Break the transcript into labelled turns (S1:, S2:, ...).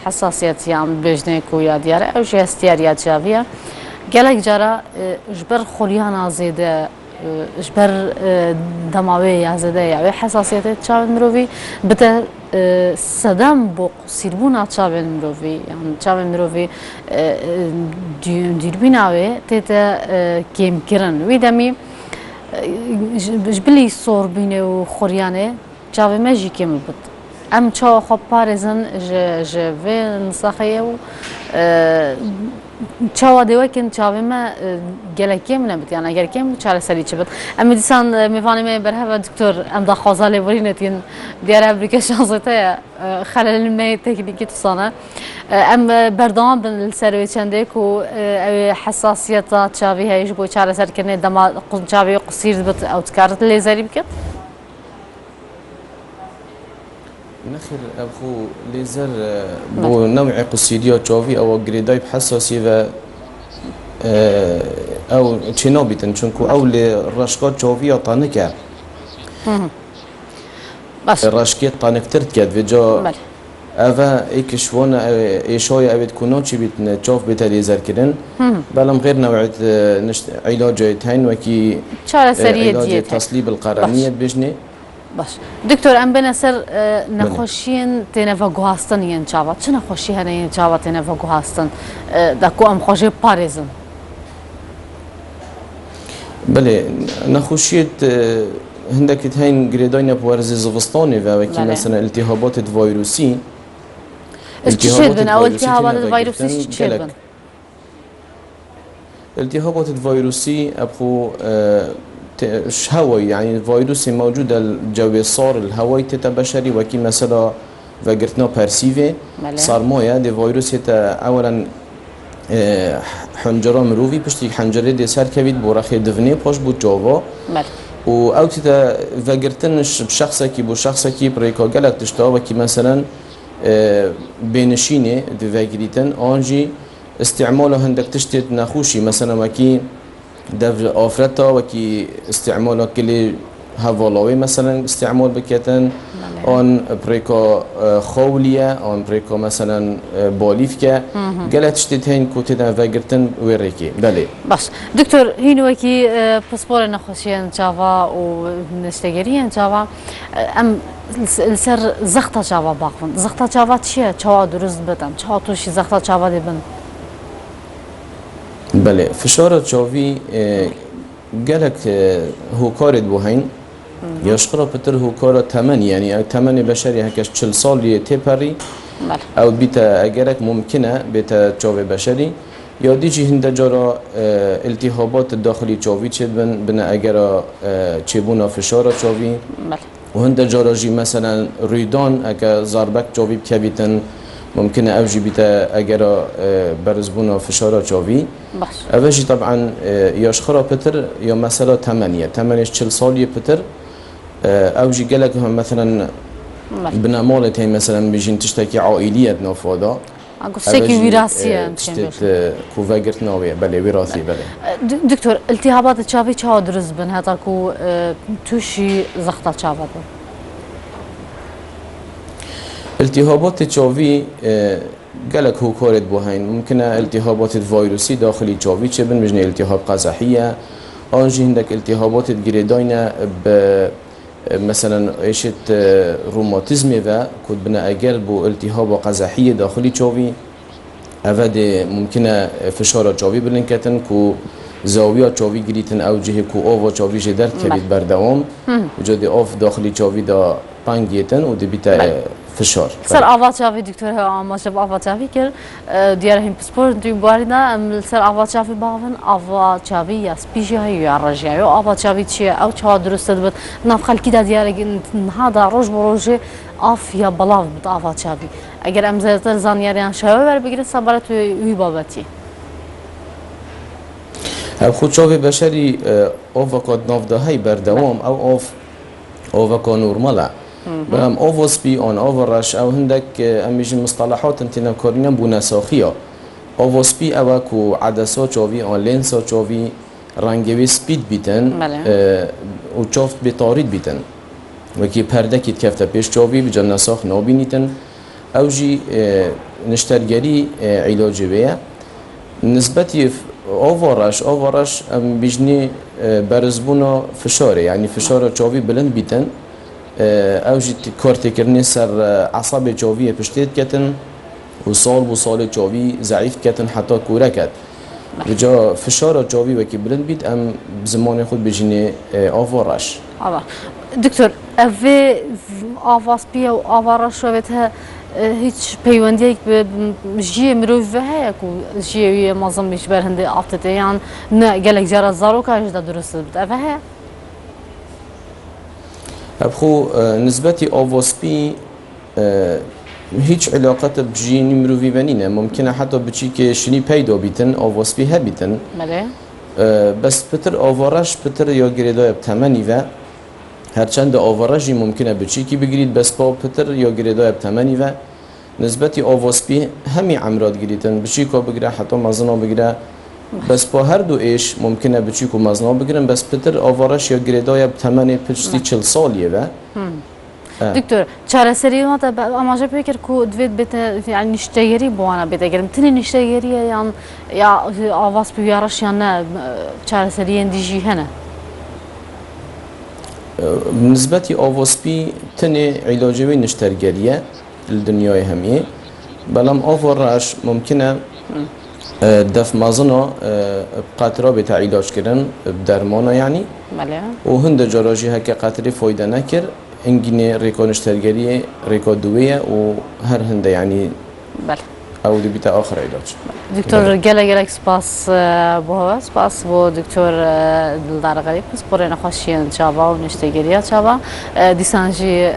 S1: حساسیتی هم بجنه کویا دیاره او جه استیاریا جاویه گلک جارا جبر خوریان آزیده جبر دماوی یازده یا حساسیت چاو مروی بته صدام بو سیربونا چاو مروی یعنی چاو مروی دیربیناوی تیتا کیم کرن ویدمی جبلی صور بینه و خوریانه چاو ماجی کم بود ام چاو خب پارزن ج نسخه و چاوا دیوکن چاوی ما گلکیم نبود یعنی اگر کیم چهار سالی چه بود اما دیسان میفهمیم بره و دکتر ام دا خازالی ورینتین دیار امریکا شانسته خلال می تکنیکی تصانه ام بردام بن السروی چنده کو حساسیت چاوی هیچ بو چهار سال کنه دما چاوی قصیر بود او تکارت لیزری بکت
S2: نخير أبخو ليزر بو نوع قصيدية تشوفي أو جريداي بحساسية و أو تشينوبيتن شنكو أو لرشقات تشوفي طانكة
S1: بس
S2: رشقات طانكترت كاد في جا أفا إيكشوان إيشاي أبد كونات شي بيت تشوف بيت ليزر كدن بلام غير نوع علاج تاين وكي علاج تصليب القرنية بجني
S1: باش دكتور ام بنصر نخوشين تنفا گوهستن ين چاوا چه نخوشي هنه ين چاوا تنفا گوهستن دكو ام خوشي باريزن
S2: بله نخوشيت هندك هين جريداين بورز زفستاني وكي مثلا التهابات فيروسي
S1: التهابات الفيروسي تشيلبن
S2: التهابات الفيروسي ابخو هواي يعني فيروس موجود الجو صار الهواي تتا بشري وكي مثلا وقرتنا بيرسيفي صار مويا دي فيروس هتا اولا حنجره مروفي بشتي حنجره دي سر كبيد بورخي دفني باش بو جوفا و او تتا وقرتنش بشخصكي بو شخصكي بريكو قالك تشتا وكي مثلا بينشيني دي وقريتن انجي استعماله هندك تشتت نخوشي مثلا وكي دف آفرتا وكي استعماله كلي هوالاوي مثلا استعمال بكتن آن بريكا خولية آن بريكا مثلا باليفكا قالت اشتت هين كوتنا فاجرتن ويريكي بله
S1: بس دكتور هين وكي باسبور نخوشين جافا ونشتغلين جافا ام السر زغطة جافا باقفن زغطة جافا تشيه چوا درست بدم چوا توشي زغطة جافا دي بن
S2: بله فشار چاوی گلک هو کارد بوهین یاشقرا پتر هو کارا تمن یعنی تمن بشری هکش 40 سالی تپری او بیتا اگرک ممکنه بیتا چاوی بشری یا دیجی هنده جارا التهابات داخلی چاوی چه بن اگرا چه بونا فشار چاوی و هنده جارا جی مثلا ریدان اگه ضربک چاوی بکبیتن ممكن أوجي بتا أجرا برزبونا فشارة جاوي أوجي طبعا ياشخرا بتر يا مثلا 8 40 سالية بتر أوجي قالك مثلا بنامالت هي مثلا بيجين تشتكي عائلية نافودا
S1: تشتكي وراثية
S2: تشتت كوفاجرت ناوية بله وراثي بله
S1: دكتور التهابات الشافي شو درز بن هذا كو توشي زخطة شافات
S2: التهابات چاوی قالك هو كورد بوهين ممكن التهابات الفيروسي داخلي چاوي چه بن مجني التهاب قزحية انجي عندك التهابات الجريداينة مثلا ايشت روماتيزمي و كود بنا اگر بو التهاب قزحية داخلي چاوي افاد ممكن فشار چاوي بلنكتن كو زاوية چاوي گريتن او جه كو اوه چاوي جدر كبيد بردوام وجد اوف داخلي چاوي دا پانگيتن و دي بيتا فشار
S1: سر آوات شافي دكتور ها ما شاف آوات شافي كر ديار هم بسبور دوی بارینا ام سر آوات شافي باون آوات شافي یا سپیجی های یا رجعی یا آوات شافي چیه او چه درست بود ناف خالکی دا دیار هذا روز بروجه آف یا بلاو بود آوات شافي اگر ام زیادتر زانیاریان شاوه بر بگیره صبرت وی بابتی
S2: خود شافي بشری آوکاد نافده های بردوام او آوکا نورماله بلام اوفوسبي اون اوفرش او هندك اميجي مصطلحات انتنا كورنيان بوناساخيا اوفوسبي اوكو عدسا چاوي اون لينسا چاوي رنگوي سپید بیتن و چافت بطارید بیتن وكي پرده كيت كفته پیش چاوي بجا نساخ نابينيتن او جي نشترگری علاجی بیا نسبتی آوارش بیشنی برزبونا فشاره یعنی فشار چاوی بلند بیتن اوجی کارت کرنی سر اعصاب چاوی پشتید کتن و سال چاوی ضعیف کتن حتی کوره کت رجا فشار چاوی وکی بلند بیت ام زمان خود بیشنی آوارش
S1: دکتر اوه آواز بیا و آوارش رو بته هیچ پیوندی به جیه مروف هست که جیه مازم میش برهنده آفتته یان نه گلک جرا زارو کاش دا درست بود اوه
S2: ابخو نسبتی آواسپی هیچ علاقت بجینی مروفی ونینه ممکنه حتی بچی که شنی پیدا بیتن آواسپی هبیتن
S1: بله
S2: بس پتر آوارش پتر یا گریدای بتمنی و هرچند آوارشی ممکنه بچی که بگیرید بس با پتر یا گریدای بتمنی و نسبتی آواسپی همی عمرات گریتن بچی که بگیره حتی مزنا بگیره بس با هر دو ایش ممکنه بچی که مزنا بگیرن بس پتر آوارش یا گریدای بتمنی پشتی 40 سالیه و
S1: دكتور چاره سری ما تا اماجه بکر کو دوید بت یعنی نشتگری بوانا بتگرم تنی نشتگری یان یا آواز بیارش یا نه چاره سری اندیجی هنه
S2: نسبتی آواسپی تنی علاجی نشترگریه الدنیای همیه بلام آوارش ممکنه دف مازنا قطره بتا علاج کردن درمانا یعنی
S1: بله
S2: و هند جراجی هک قطره فایده نکر انگینه ریکا نشترگریه ریکا دویه و هر هنده یعنی
S1: بله
S2: او دی بیتا آخر علاج
S1: دکتر گلک سپاس بوه سپاس بو دکتر دلدار غریب سپور نخوشیان چاوا و نشتگریه چاوا دیسانجی